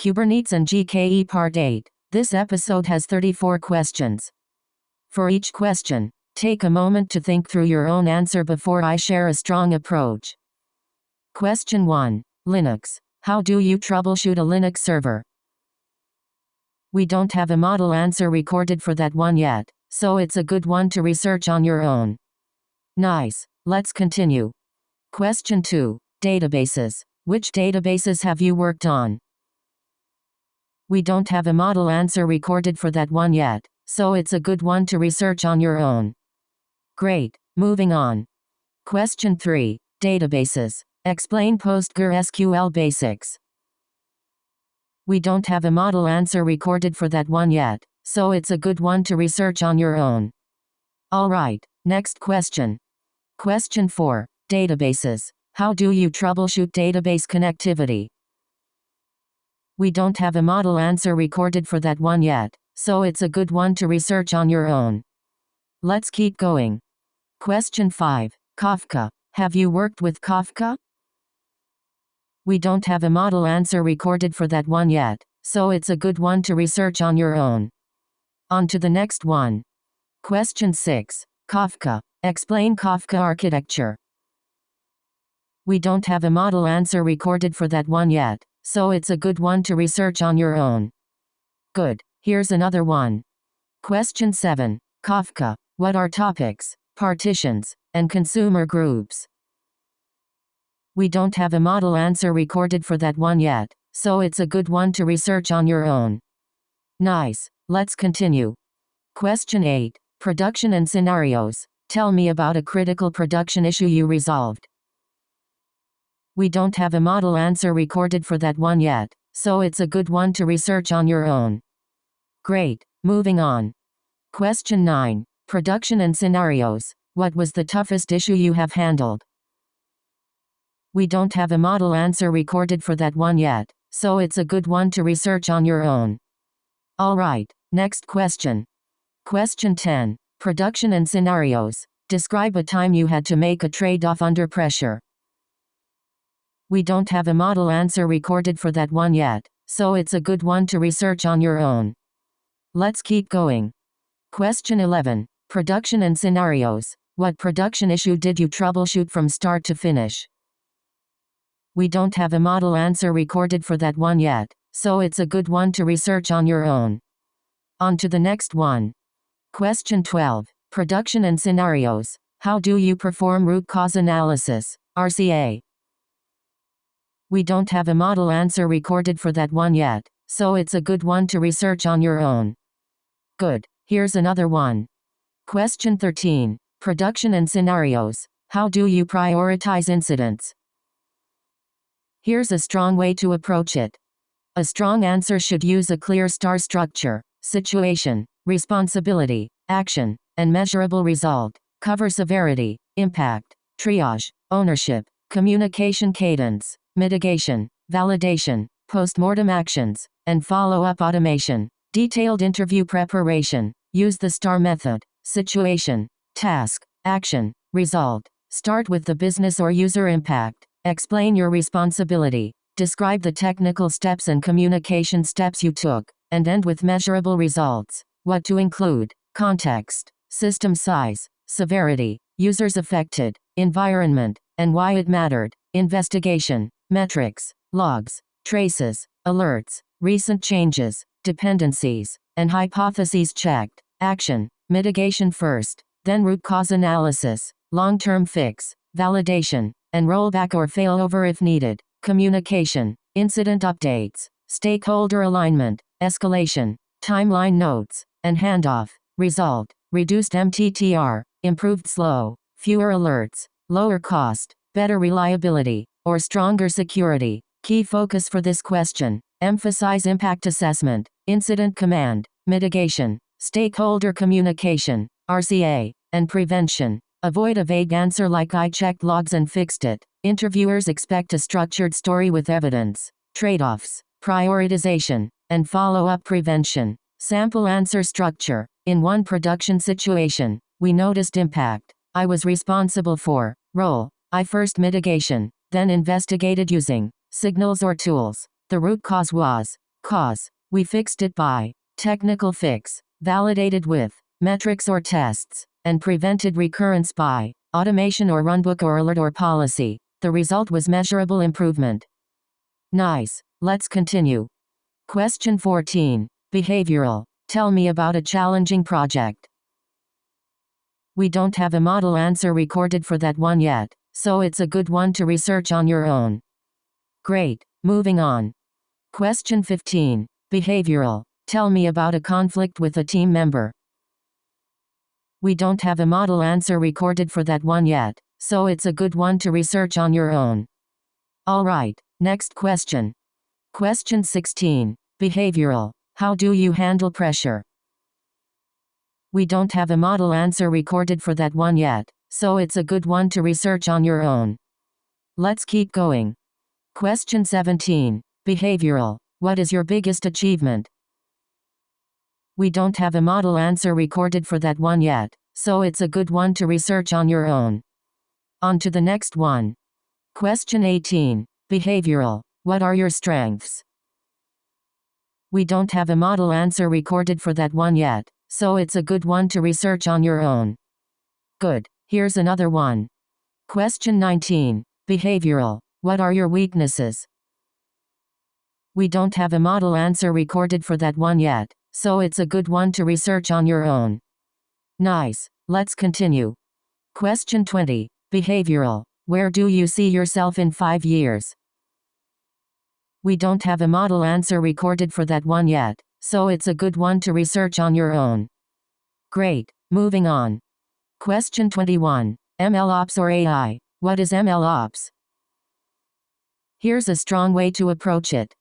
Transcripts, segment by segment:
Kubernetes and GKE Part 8. This episode has 34 questions. For each question, take a moment to think through your own answer before I share a strong approach. Question 1. Linux. How do you troubleshoot a Linux server? We don't have a model answer recorded for that one yet, so it's a good one to research on your own. Nice. Let's continue. Question 2. Databases. Which databases have you worked on? We don't have a model answer recorded for that one yet, so it's a good one to research on your own. Great. Moving on. Question 3. Databases. Explain PostgreSQL basics. We don't have a model answer recorded for that one yet, so it's a good one to research on your own. Alright, next question. Question 4. Databases. How do you troubleshoot database connectivity? We don't have a model answer recorded for that one yet, so it's a good one to research on your own. Let's keep going. Question 5. Kafka. Have you worked with Kafka? We don't have a model answer recorded for that one yet, so it's a good one to research on your own. On to the next one. Question 6. Kafka. Explain Kafka architecture. We don't have a model answer recorded for that one yet, so it's a good one to research on your own. Good. Here's another one. Question 7. Kafka. What are topics, partitions, and consumer groups? We don't have a model answer recorded for that one yet, so it's a good one to research on your own. Nice. Let's continue. Question 8. Production and scenarios. Tell me about a critical production issue you resolved. We don't have a model answer recorded for that one yet, so it's a good one to research on your own. Great. Moving on. Question 9. Production and scenarios. What was the toughest issue you have handled? We don't have a model answer recorded for that one yet, so it's a good one to research on your own. Alright, next question. Question 10. Production and scenarios. Describe a time you had to make a trade-off under pressure. We don't have a model answer recorded for that one yet, so it's a good one to research on your own. Let's keep going. Question 11. Production and scenarios. What production issue did you troubleshoot from start to finish? We don't have a model answer recorded for that one yet, so it's a good one to research on your own. On to the next one. Question 12. Production and scenarios. How do you perform root cause analysis, RCA? We don't have a model answer recorded for that one yet, so it's a good one to research on your own. Good. Here's another one. Question 13. Production and scenarios. How do you prioritize incidents? Here's a strong way to approach it. A strong answer should use a clear star structure: situation, responsibility, action, and measurable result. Cover severity, impact, triage, ownership, communication cadence, mitigation, validation, post-mortem actions, and follow-up automation. Detailed interview preparation. Use the STAR method: situation, task, action, result. Start with the business or user impact. Explain your responsibility. Describe the technical steps and communication steps you took, and end with measurable results. What to include: context, system size, severity, users affected, environment, and why it mattered. Investigation, metrics, logs, traces, alerts, recent changes, dependencies, and hypotheses checked. Action, mitigation first, then root cause analysis, long-term fix, validation, and rollback or failover if needed. Communication, incident updates, stakeholder alignment, escalation, timeline notes, and handoff. Result, reduced MTTR, improved slow, fewer alerts, lower cost, better reliability, or stronger security. Key focus for this question: emphasize impact assessment, incident command, mitigation, stakeholder communication, RCA, and prevention. Avoid a vague answer like "I checked logs and fixed it." Interviewers expect a structured story with evidence, trade-offs, prioritization, and follow-up prevention. Sample answer structure. In one production situation, we noticed impact. I was responsible for. Role. I first mitigation, then investigated using signals or tools. The root cause was Cause. We fixed it by technical fix, validated with metrics or tests, and prevented recurrence by automation or runbook or alert or policy. The result was measurable improvement. Nice. Let's continue. Question 14. Behavioral. Tell me about a challenging project. We don't have a model answer recorded for that one yet, so it's a good one to research on your own. Great. Moving on. Question 15. Behavioral. Tell me about a conflict with a team member. We don't have a model answer recorded for that one yet, so it's a good one to research on your own. Alright, next question. Question 16. Behavioral. How do you handle pressure? We don't have a model answer recorded for that one yet, so it's a good one to research on your own. Let's keep going. Question 17. Behavioral. What is your biggest achievement? We don't have a model answer recorded for that one yet, so it's a good one to research on your own. On to the next one. Question 18. Behavioral. What are your strengths? We don't have a model answer recorded for that one yet, so it's a good one to research on your own. Good. Here's another one. Question 19. Behavioral. What are your weaknesses? We don't have a model answer recorded for that one yet, so it's a good one to research on your own. Nice. Let's continue. Question 20. Behavioral. Where do you see yourself in 5 years? We don't have a model answer recorded for that one yet, so it's a good one to research on your own. Great. Moving on. Question 21. MLOps or AI. What is MLOps? Here's a strong way to approach it.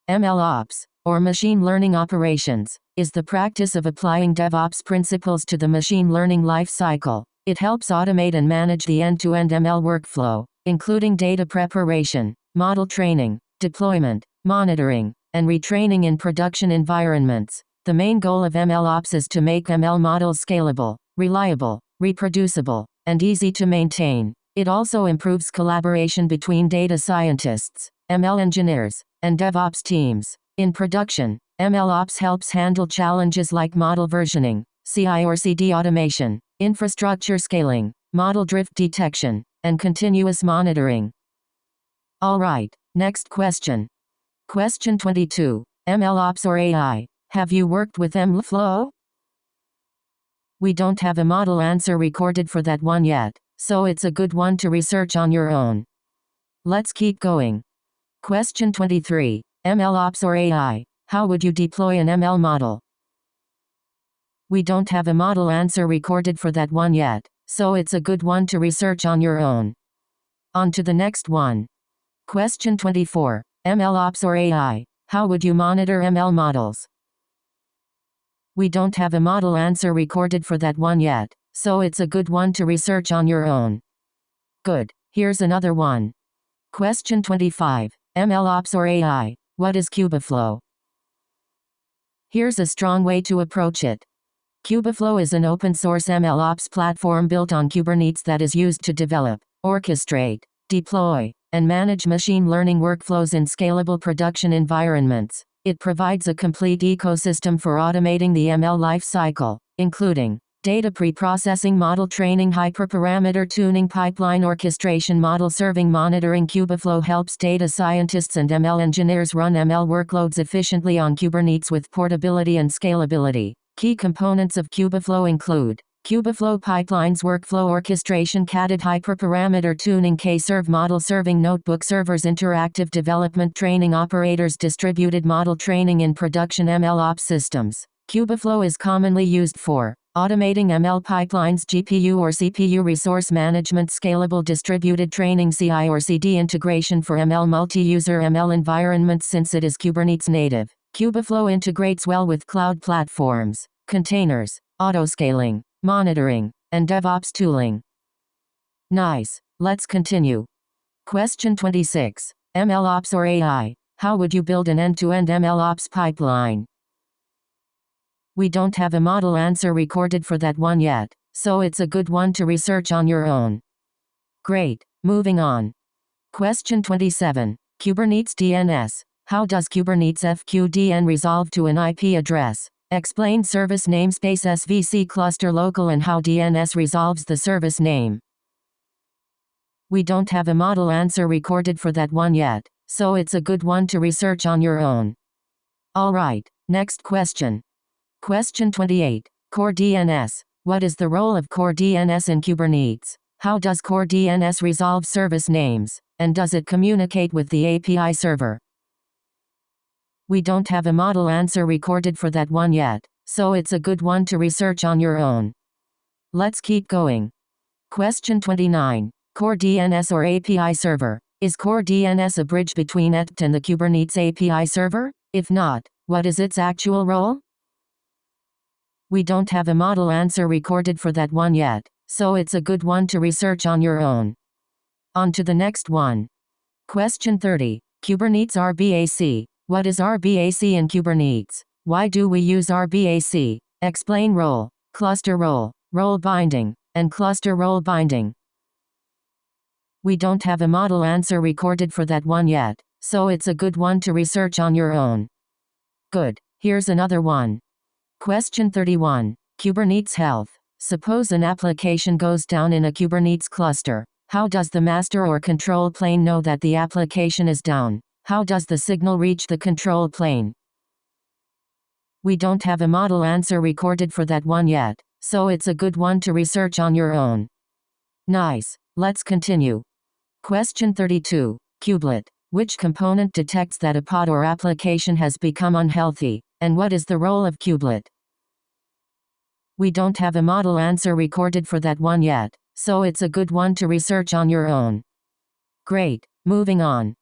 MLOps, or machine learning operations, is the practice of applying DevOps principles to the machine learning life cycle. It helps automate and manage the end-to-end ML workflow, including data preparation, model training, deployment, monitoring, and retraining in production environments. The main goal of MLOps is to make ML models scalable, reliable, reproducible, and easy to maintain. It also improves collaboration between data scientists, ML engineers, and DevOps teams. In production, MLOps helps handle challenges like model versioning, CI/CD automation, infrastructure scaling, model drift detection, and continuous monitoring. Alright, next question. Question 22. MLOps or AI. Have you worked with MLflow? We don't have a model answer recorded for that one yet, so it's a good one to research on your own. Let's keep going. Question 23. MLOps or AI. How would you deploy an ML model? We don't have a model answer recorded for that one yet, so it's a good one to research on your own. On to the next one. Question 24. MLOps or AI. How would you monitor ML models? We don't have a model answer recorded for that one yet, so it's a good one to research on your own. Good. Here's another one. Question 25. MLOps or AI. What is Kubeflow? Here's a strong way to approach it. Kubeflow is an open-source MLOps platform built on Kubernetes that is used to develop, orchestrate, deploy, and manage machine learning workflows in scalable production environments. It provides a complete ecosystem for automating the ML lifecycle, including data pre-processing, model training, hyperparameter tuning, pipeline orchestration, model serving, monitoring. Kubeflow helps data scientists and ML engineers run ML workloads efficiently on Kubernetes with portability and scalability. Key components of Kubeflow include Kubeflow pipelines, workflow orchestration, CADD hyperparameter tuning, K-serve model serving, notebook servers, interactive development, training operators, distributed model training in production MLOps systems. Kubeflow is commonly used for automating ML pipelines, GPU or CPU resource management, scalable distributed training, CI/CD integration for ML multi-user ML environments. Since it is Kubernetes native, Kubeflow integrates well with cloud platforms, containers, autoscaling, monitoring, and DevOps tooling. Nice. Let's continue. Question 26. MLOps or AI. How would you build an end-to-end MLOps pipeline? We don't have a model answer recorded for that one yet, so it's a good one to research on your own. Great. Moving on. Question 27. Kubernetes DNS. How does Kubernetes FQDN resolve to an IP address? Explain service namespace SVC cluster local and how DNS resolves the service name. We don't have a model answer recorded for that one yet, so it's a good one to research on your own. Alright, next question. Question 28. Core DNS. What is the role of core DNS in Kubernetes? How does core DNS resolve service names, and does it communicate with the API server? We don't have a model answer recorded for that one yet, so it's a good one to research on your own. Let's keep going. Question 29. Core DNS or API server. Is core DNS a bridge between it and the Kubernetes API server? If not, what is its actual role? We don't have a model answer recorded for that one yet, so it's a good one to research on your own. On to the next one. Question 30. Kubernetes RBAC. What is RBAC in Kubernetes? Why do we use RBAC? Explain role, cluster role, role binding, and cluster role binding. We don't have a model answer recorded for that one yet, so it's a good one to research on your own. Good, here's another one. Question 31. Kubernetes health. Suppose an application goes down in a Kubernetes cluster. How does the master or control plane know that the application is down? How does the signal reach the control plane? We don't have a model answer recorded for that one yet, so it's a good one to research on your own. Nice, let's continue. Question 32. Kubelet. Which component detects that a pod or application has become unhealthy, and what is the role of kubelet? We don't have a model answer recorded for that one yet, so it's a good one to research on your own. Great, moving on.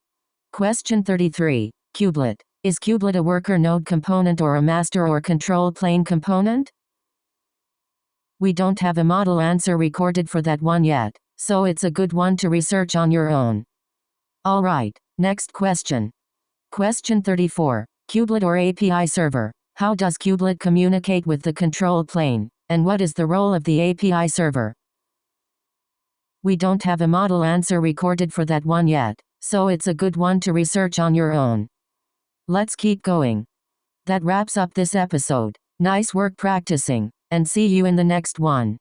Question 33. Kubelet. Is kubelet a worker node component or a master or control plane component? We don't have a model answer recorded for that one yet, so it's a good one to research on your own. Alright, next question. Question 34. Kubelet or API server. How does kubelet communicate with the control plane, and what is the role of the API server? We don't have a model answer recorded for that one yet, so it's a good one to research on your own. Let's keep going. That wraps up this episode. Nice work practicing, and see you in the next one.